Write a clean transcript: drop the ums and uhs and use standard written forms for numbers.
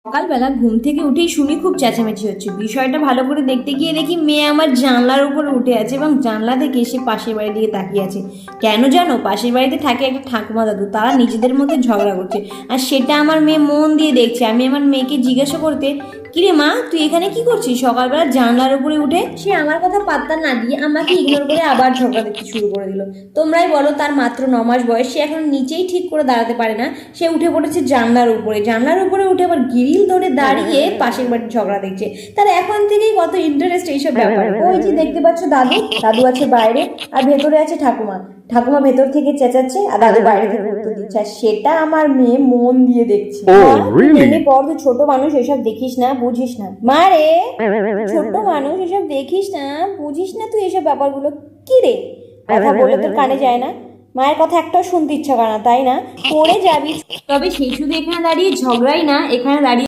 সকালবেলা ঘুম থেকে উঠেই শুনি খুব চেঁচামেচি হচ্ছে। বিষয়টা ভালো করে দেখতে গিয়ে দেখি মেয়ে আমার জানলার উপরে উঠে আছে এবং জানলা থেকে এসে পাশের বাড়ির দিকে তাকিয়ে আছে। কেন জানো? পাশের বাড়িতে থাকে একটা ঠাকুমা দাদু, তারা নিজেদের মধ্যে ঝগড়া করছে আর সেটা আমার মেয়ে মন দিয়ে দেখছে। আমি আমার মেয়েকে জিজ্ঞাসা করতে, কিরে মা, তুই এখানে কি করছিস সকালবেলা জানলার উপরে উঠে? সে আমার কথা পাত্তা না দিয়ে আমাকে ইগনোর করে আবার ঝগড়া দেখতে শুরু করে দিল। তোমরাই বলো, তার মাত্র 9 মাস বয়স, সে এখন নিচেই ঠিক করে দাঁড়াতে পারে না, সে উঠে পড়েছে জানলার উপরে। জানলার উপরে উঠে আবার গ্রিল ধরে দাঁড়িয়ে পাশের বাড়ির ঝগড়া দেখছে। তার এখন থেকেই কত ইন্টারেস্ট এইসব ব্যাপারে। ওই যে দেখতে পাচ্ছ দাদু, দাদু আছে বাইরে আর ভেতরে আছে ঠাকুমা। ঠাকুমা ভেতর থেকে চেঁচাচ্ছে আর দাদু বাইরে থেকে উত্তর দিচ্ছে, আর সেটা আমার মেয়ে মন দিয়ে দেখছে। মেনে পর, তুই ছোট মানুষ, এসব দেখিস না, বুঝিস না। মা রে, ছোট মানুষ, এসব দেখিস না, বুঝিস না তুই এসব ব্যাপারগুলো। কি রে, কথা বলে তোর কানে যায় না? মায়ের কথা একটাও শুনতে ইচ্ছা করে না, তাই না? পড়ে যাবি। তবে সেই শুধু এখানে দাঁড়িয়ে ঝগড়াই না, এখানে দাঁড়িয়ে